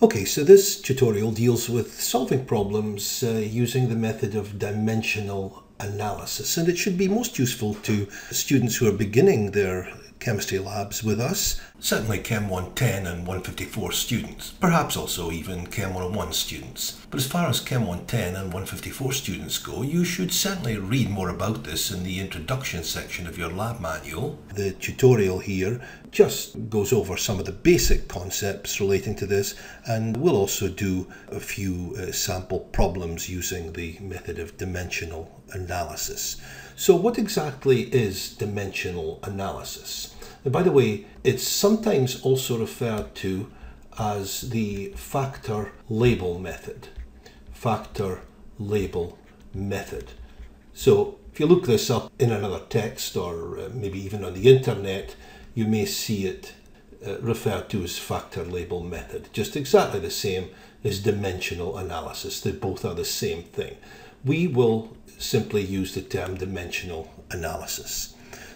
Okay, so this tutorial deals with solving problems using the method of dimensional analysis, and it should be most useful to students who are beginning their chemistry labs with us, certainly Chem 110 and 154 students, perhaps also even Chem 101 students. But as far as Chem 110 and 154 students go, you should certainly read more about this in the introduction section of your lab manual. The tutorial here just goes over some of the basic concepts relating to this, and we'll also do a few sample problems using the method of dimensional analysis. So what exactly is dimensional analysis? And by the way, it's sometimes also referred to as the factor label method. Factor label method. So if you look this up in another text or maybe even on the internet, you may see it referred to as factor label method. Just exactly the same as dimensional analysis. They both are the same thing. We will simply use the term dimensional analysis.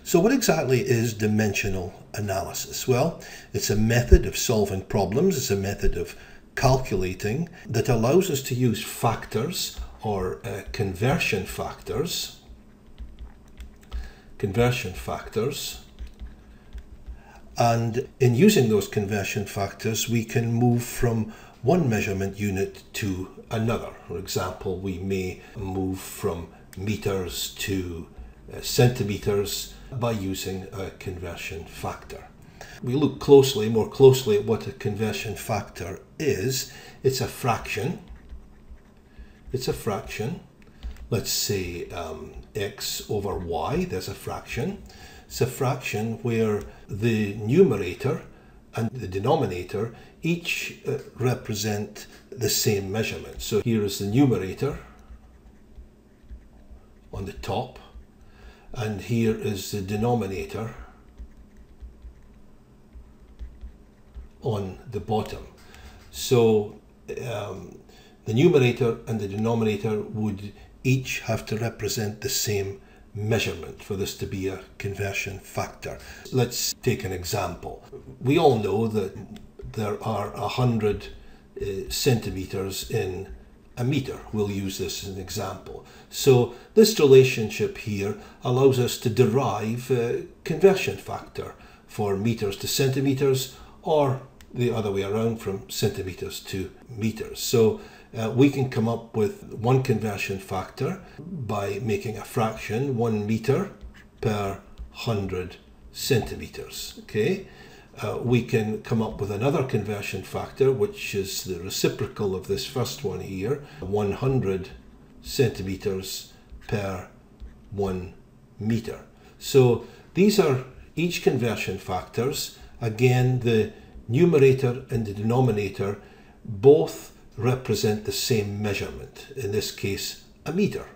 So what exactly is dimensional analysis? Well, it's a method of solving problems. It's a method of calculating that allows us to use factors or conversion factors. And in using those conversion factors, we can move from one measurement unit to another. For example, we may move from meters to centimeters by using a conversion factor. We look more closely at what a conversion factor is. It's a fraction. It's a fraction. Let's say x over y, there's a fraction. It's a fraction where the numerator and the denominator each represent the same measurement. So here is the numerator on the top, and here is the denominator on the bottom. So the numerator and the denominator would each have to represent the same measurement for this to be a conversion factor. Let's take an example. We all know that there are 100 centimeters in a meter. We'll use this as an example. So this relationship here allows us to derive a conversion factor for meters to centimeters, or the other way around, from centimeters to meters. So we can come up with one conversion factor by making a fraction 1 meter per 100 centimeters. Okay. We can come up with another conversion factor, which is the reciprocal of this first one here, 100 centimeters per 1 meter. So these are each conversion factors. Again, the numerator and the denominator both represent the same measurement, in this case a meter.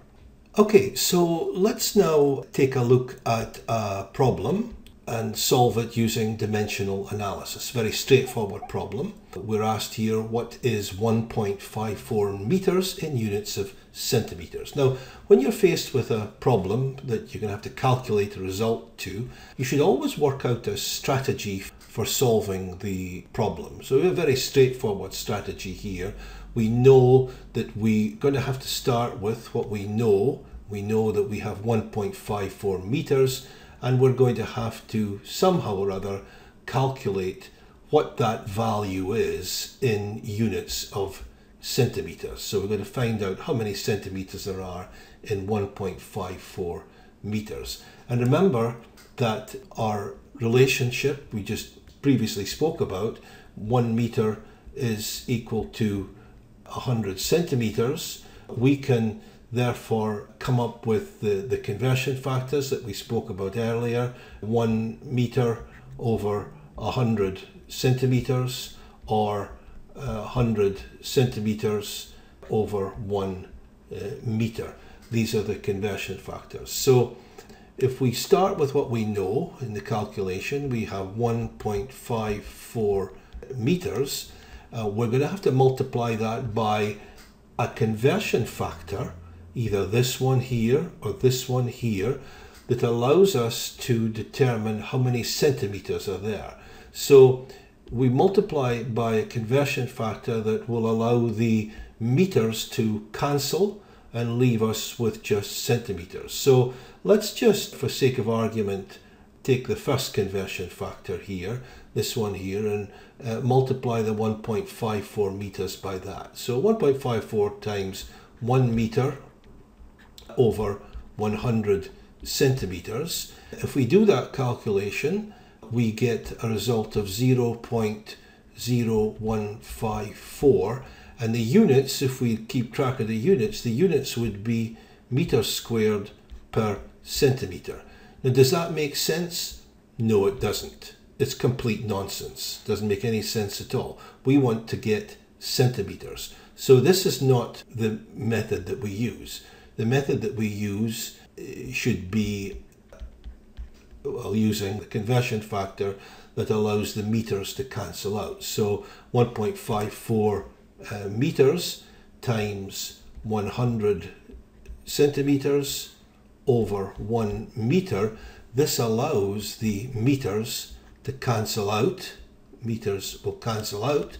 Okay, so let's now take a look at a problem and solve it using dimensional analysis. Very straightforward problem. We're asked here, what is 1.54 meters in units of centimeters? Now, when you're faced with a problem that you're going to have to calculate a result to, you should always work out a strategy for solving the problem. So we have a very straightforward strategy here. We know that we're going to have to start with what we know. We know that we have 1.54 meters, and we're going to have to somehow or other calculate what that value is in units of centimeters. So we're going to find out how many centimeters there are in 1.54 meters. And remember that our relationship we just previously spoke about, 1 meter is equal to 100 centimeters. We can therefore come up with the conversion factors that we spoke about earlier. 1 meter over 100 centimeters, or 100 centimeters over 1 meter. These are the conversion factors. So if we start with what we know in the calculation, we have 1.54 meters. We're going to have to multiply that by a conversion factor, either this one here or this one here, that allows us to determine how many centimeters are there. So we multiply by a conversion factor that will allow the meters to cancel and leave us with just centimeters. So let's just, for sake of argument, take the first conversion factor here, this one here, and multiply the 1.54 meters by that. So 1.54 times 1 meter over 100 centimeters. If we do that calculation, we get a result of 0.0154, and the units, if we keep track of the units would be meters squared per centimeter. Now, does that make sense? No, it doesn't. It's complete nonsense. Doesn't make any sense at all. We want to get centimeters. So this is not the method that we use. The method that we use should be, well, using the conversion factor that allows the meters to cancel out. So 1.54 meters times 100 centimeters over 1 meter. This allows the meters to cancel out. Meters will cancel out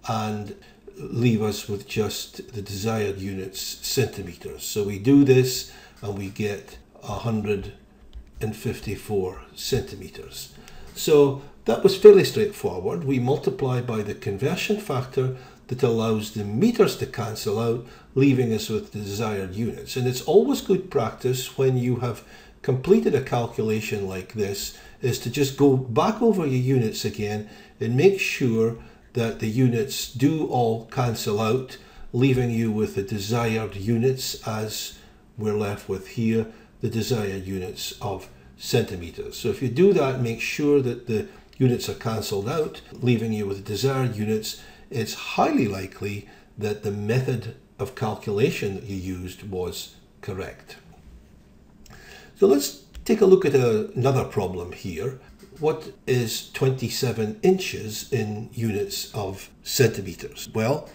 and leave us with just the desired units, centimeters. So we do this and we get 154 centimeters. So that was fairly straightforward. We multiply by the conversion factor that allows the meters to cancel out, leaving us with the desired units. And it's always good practice when you have completed a calculation like this is to just go back over your units again and make sure that the units do all cancel out, leaving you with the desired units, as we're left with here, the desired units of centimeters. So if you do that, make sure that the units are cancelled out, leaving you with the desired units. It's highly likely that the method of calculation that you used was correct. So let's take a look at another problem here. What is 27 inches in units of centimeters? Well,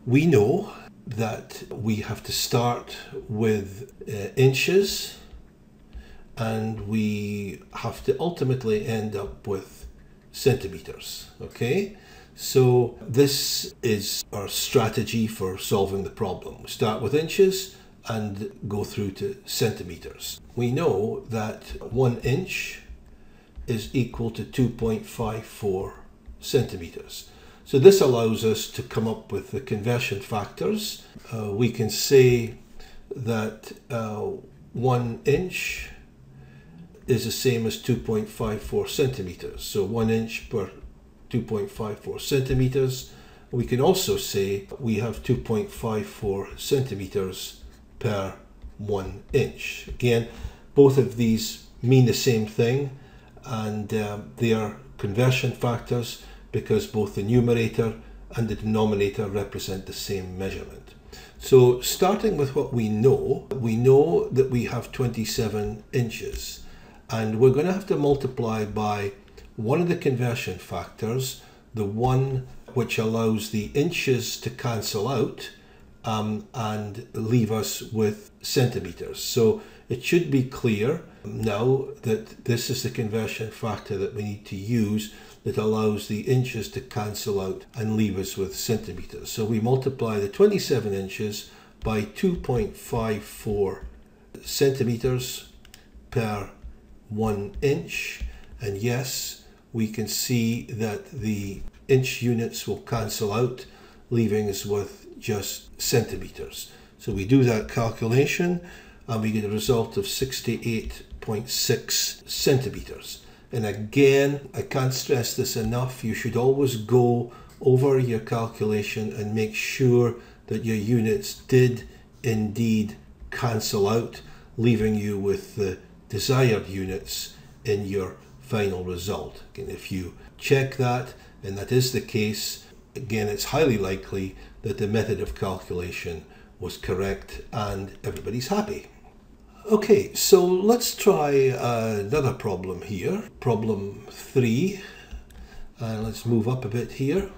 we know that we have to start with inches, and we have to ultimately end up with centimeters. Okay, so this is our strategy for solving the problem. We start with inches and go through to centimeters. We know that 1 inch is equal to 2.54 centimeters. So this allows us to come up with the conversion factors. We can say that 1 inch is the same as 2.54 centimeters. So 1 inch per 2.54 centimeters. We can also say we have 2.54 centimeters per 1 inch. Again, both of these mean the same thing, and they are conversion factors because both the numerator and the denominator represent the same measurement. So starting with what we know that we have 27 inches, and we're going to have to multiply by one of the conversion factors, the one which allows the inches to cancel out and leave us with centimeters. So it should be clear now that this is the conversion factor that we need to use that allows the inches to cancel out and leave us with centimeters. So we multiply the 27 inches by 2.54 centimeters per 1 inch. And yes, we can see that the inch units will cancel out, leaving us with just centimeters. So we do that calculation and we get a result of 68.6 centimeters. And again, I can't stress this enough, you should always go over your calculation and make sure that your units did indeed cancel out, leaving you with the desired units in your final result. And if you check that and that is the case, again, it's highly likely that the method of calculation was correct and everybody's happy. Okay, so let's try another problem here, problem 3. Let's move up a bit here.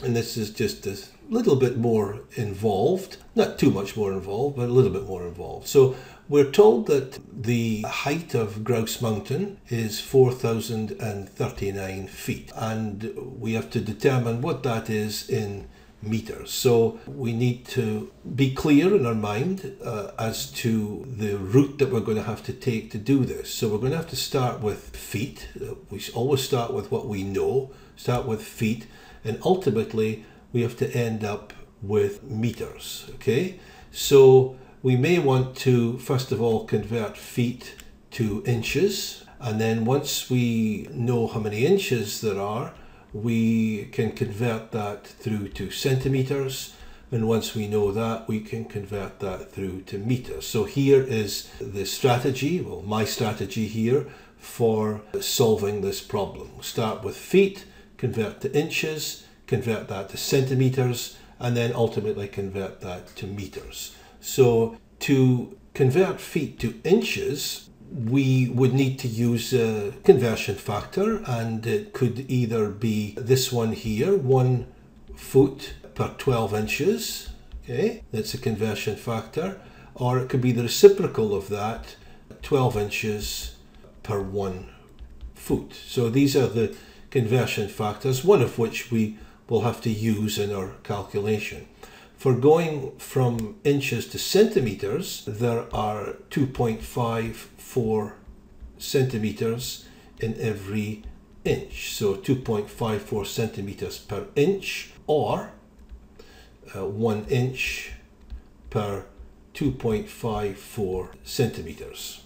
And this is just a little bit more involved, not too much more involved, but a little bit more involved. So we're told that the height of Grouse Mountain is 4,039 feet, and we have to determine what that is in meters. So we need to be clear in our mind as to the route that we're going to have to take to do this. So we're going to have to start with feet. We always start with what we know, start with feet, and ultimately we have to end up with meters. Okay, so we may want to first of all convert feet to inches, and then once we know how many inches there are, we can convert that through to centimeters, and once we know that, we can convert that through to meters. So here is the strategy, well, my strategy here for solving this problem. We'll start with feet, convert to inches, convert that to centimeters, and then ultimately convert that to meters. So to convert feet to inches, we would need to use a conversion factor, and it could either be this one here, 1 foot per 12 inches, okay, that's a conversion factor, or it could be the reciprocal of that, 12 inches per 1 foot. So these are the conversion factors, one of which we will have to use in our calculation. For going from inches to centimeters, there are 2.54 centimeters in every inch. So 2.54 centimeters per inch, or 1 inch per 2.54 centimeters.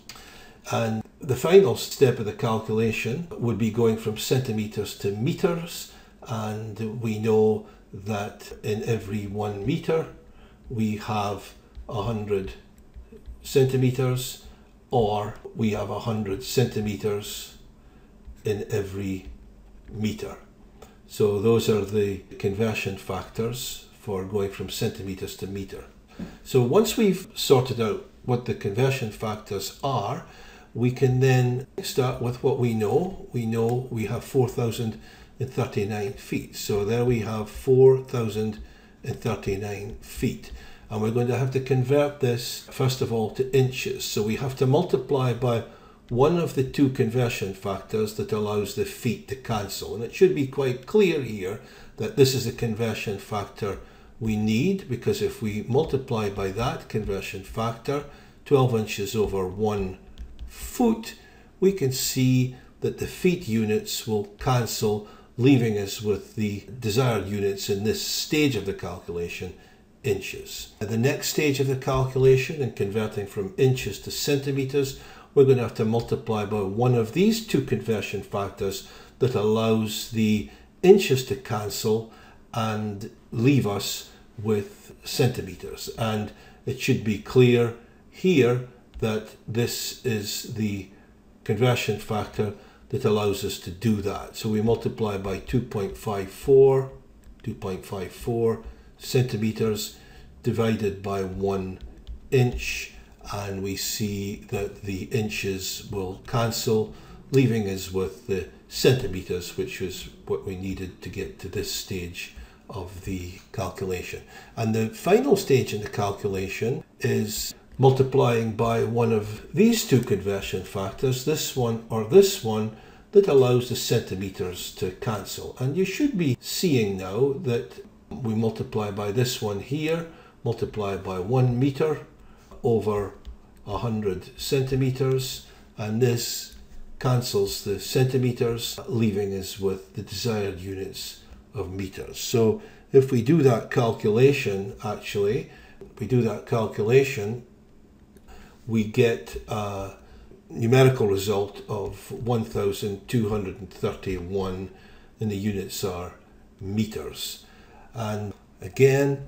And the final step of the calculation would be going from centimeters to meters, and we know that in every 1 meter we have 100 centimeters, or we have 100 centimeters in every meter. So those are the conversion factors for going from centimeters to meter. So once we've sorted out what the conversion factors are, we can then start with what we know. We know we have 4,039 feet. So there we have 4,039 feet. And we're going to have to convert this, first of all, to inches. So we have to multiply by one of the two conversion factors that allows the feet to cancel. And it should be quite clear here that this is the conversion factor we need, because if we multiply by that conversion factor, 12 inches over 1 foot, we can see that the feet units will cancel, leaving us with the desired units in this stage of the calculation, inches. At the next stage of the calculation, in converting from inches to centimeters, we're going to have to multiply by one of these two conversion factors that allows the inches to cancel and leave us with centimeters. And it should be clear here that this is the conversion factor that allows us to do that. So we multiply by 2.54 centimeters divided by 1 inch, and we see that the inches will cancel, leaving us with the centimeters, which is what we needed to get to this stage of the calculation. And the final stage in the calculation is multiplying by one of these two conversion factors, this one or this one, that allows the centimeters to cancel. And you should be seeing now that we multiply by this one here, multiply by 1 meter over 100 centimeters, and this cancels the centimeters, leaving us with the desired units of meters. So if we do that calculation, we get a numerical result of 1,231, and the units are meters. And again,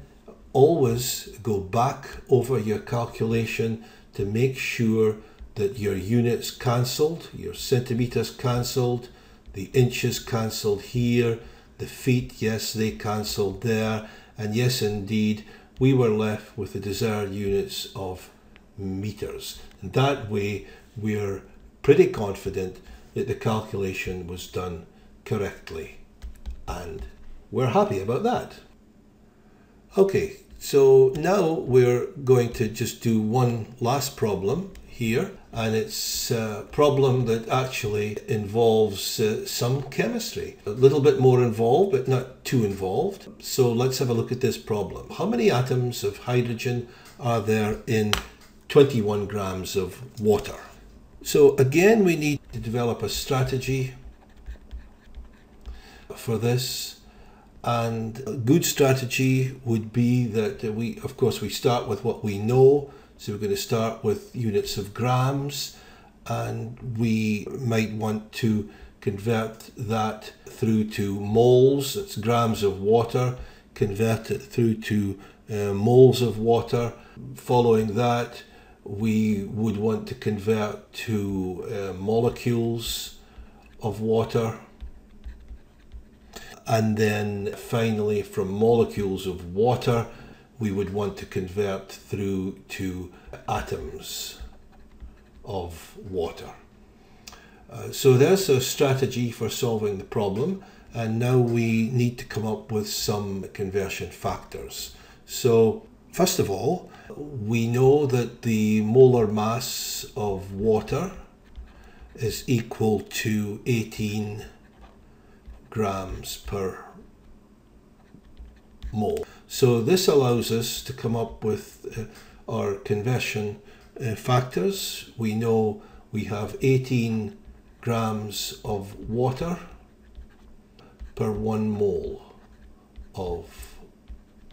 always go back over your calculation to make sure that your units cancelled, your centimeters cancelled, the inches cancelled here, the feet, yes, they cancelled there, and yes, indeed, we were left with the desired units of meters. And that way, we're pretty confident that the calculation was done correctly, and we're happy about that. Okay, so now we're going to just do one last problem here, and it's a problem that actually involves some chemistry. A little bit more involved, but not too involved. So let's have a look at this problem. How many atoms of hydrogen are there in 21 grams of water? So again, we need to develop a strategy for this. And a good strategy would be that we start with what we know. So we're going to start with units of grams, and we might want to convert that through to moles. It's grams of water, convert it through to moles of water. Following that, we would want to convert to molecules of water. And then finally, from molecules of water, we would want to convert through to atoms of water. So there's a strategy for solving the problem. And now we need to come up with some conversion factors. So first of all, we know that the molar mass of water is equal to 18 grams per mole. So this allows us to come up with our conversion factors. We know we have 18 grams of water per 1 mole of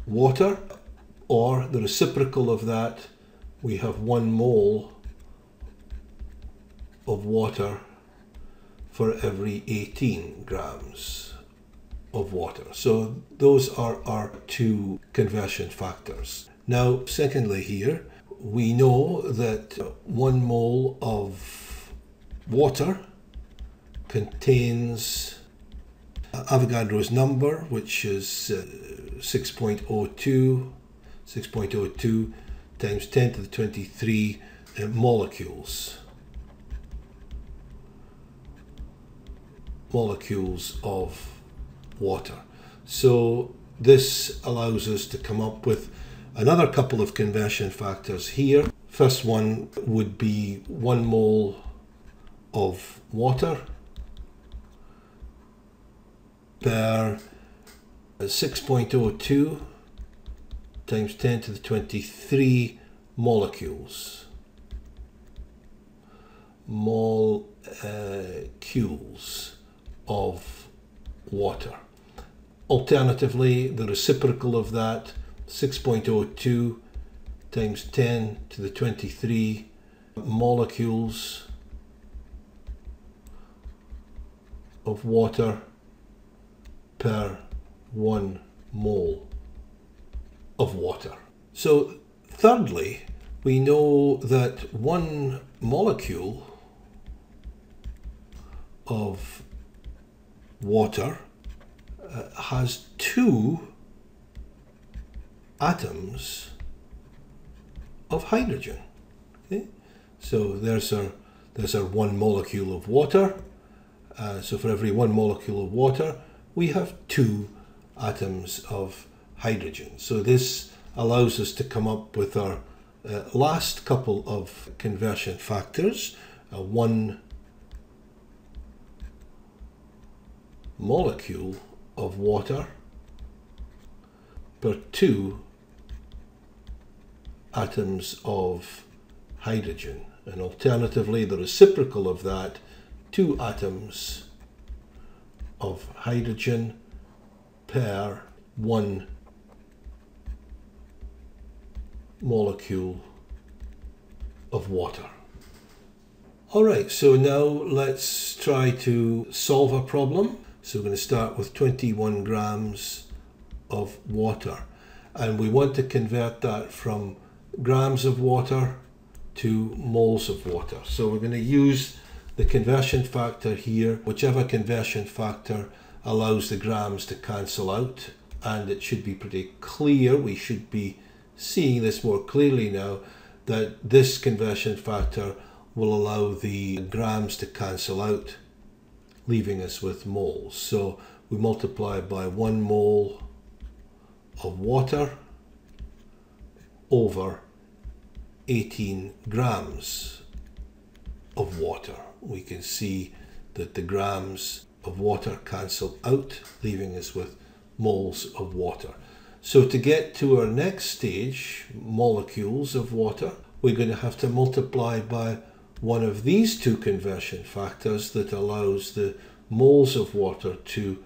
water, or the reciprocal of that, we have 1 mole of water for every 18 grams of water. So those are our two conversion factors. Now, secondly here, we know that 1 mole of water contains Avogadro's number, which is 6.02 times 10 to the 23 molecules of water. So this allows us to come up with another couple of conversion factors here. First one would be 1 mole of water per 6.02 times 10 to the 23 molecules of water. Alternatively, the reciprocal of that, 6.02 times 10 to the 23 molecules of water per 1 mole of water. So thirdly, we know that 1 molecule of water has 2 atoms of hydrogen. Okay? So there's our 1 molecule of water. So for every 1 molecule of water, we have 2 atoms of hydrogen. So this allows us to come up with our last couple of conversion factors. 1 molecule of water per 2 atoms of hydrogen, and alternatively the reciprocal of that, 2 atoms of hydrogen per 1 molecule of water. Alright, so now let's try to solve a problem. So we're going to start with 21 grams of water, and we want to convert that from grams of water to moles of water. So we're going to use the conversion factor here, whichever conversion factor allows the grams to cancel out, and it should be pretty clear. We should be seeing this more clearly now, that this conversion factor will allow the grams to cancel out, leaving us with moles. So we multiply by 1 mole of water over 18 grams of water. We can see that the grams of water cancel out, leaving us with moles of water. So to get to our next stage, molecules of water, we're going to have to multiply by one of these two conversion factors that allows the moles of water to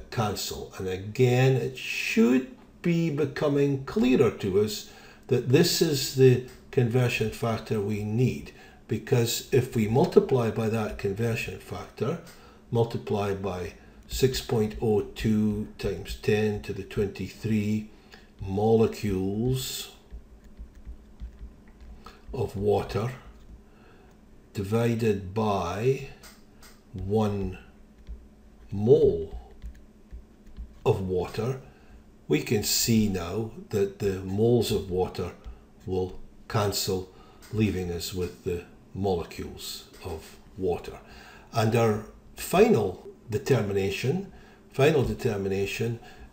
cancel. And again, it should be becoming clearer to us that this is the conversion factor we need, because if we multiply by that conversion factor, multiply by 6.02 times 10 to the 23 molecules of water divided by 1 mole of water, we can see now that the moles of water will cancel, leaving us with the molecules of water. And our final determination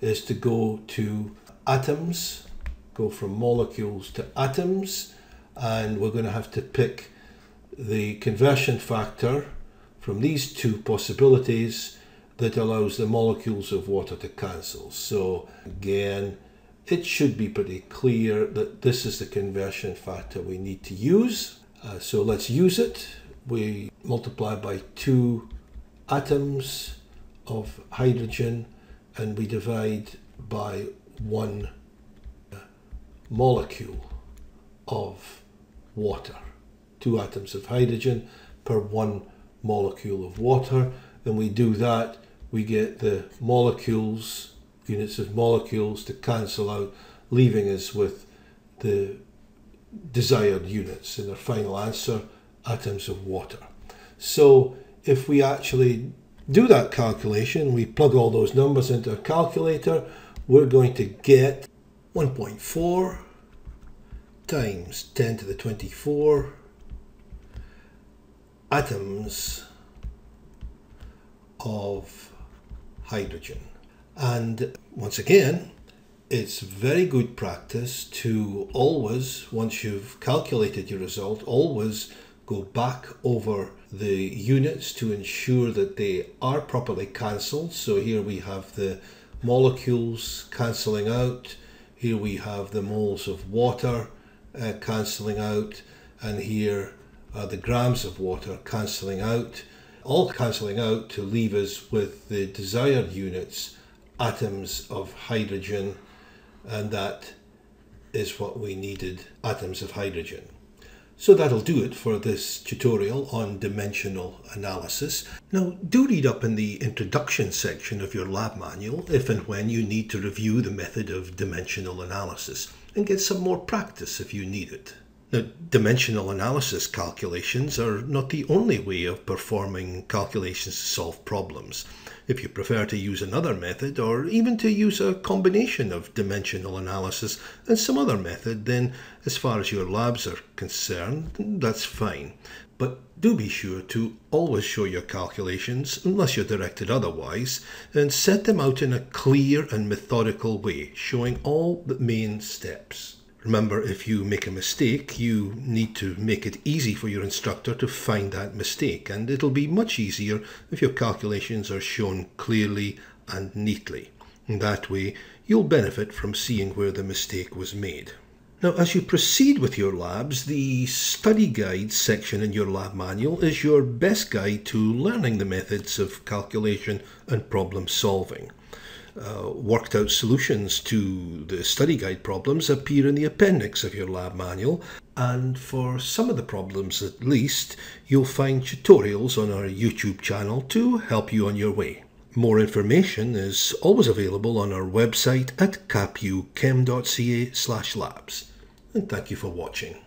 is to go to atoms, go from molecules to atoms, and we're going to have to pick the conversion factor from these two possibilities that allows the molecules of water to cancel. So again, it should be pretty clear that this is the conversion factor we need to use. So let's use it. We multiply by 2 atoms of hydrogen and we divide by 1 molecule of water. 2 atoms of hydrogen per 1 molecule of water. And we do that, we get the molecules, units of molecules to cancel out, leaving us with the desired units in our final answer, atoms of water. So if we actually do that calculation, we plug all those numbers into a calculator, we're going to get 1.4 times 10 to the 24 atoms of hydrogen. And once again, it's very good practice to always, once you've calculated your result, always go back over the units to ensure that they are properly cancelled. So here we have the molecules cancelling out, here we have the moles of water cancelling out, and here are the grams of water cancelling out, all cancelling out to leave us with the desired units, atoms of hydrogen, and that is what we needed, atoms of hydrogen. So that'll do it for this tutorial on dimensional analysis. Now do read up in the introduction section of your lab manual if and when you need to review the method of dimensional analysis and get some more practice if you need it. Now, dimensional analysis calculations are not the only way of performing calculations to solve problems. If you prefer to use another method, or even to use a combination of dimensional analysis and some other method, then as far as your labs are concerned, that's fine. But do be sure to always show your calculations, unless you're directed otherwise, and set them out in a clear and methodical way, showing all the main steps. Remember, if you make a mistake, you need to make it easy for your instructor to find that mistake, and it'll be much easier if your calculations are shown clearly and neatly. In that way, you'll benefit from seeing where the mistake was made. Now, as you proceed with your labs, the study guides section in your lab manual is your best guide to learning the methods of calculation and problem solving. Worked out solutions to the study guide problems appear in the appendix of your lab manual, and for some of the problems at least, you'll find tutorials on our YouTube channel to help you on your way. More information is always available on our website at capuchem.ca/labs. And thank you for watching.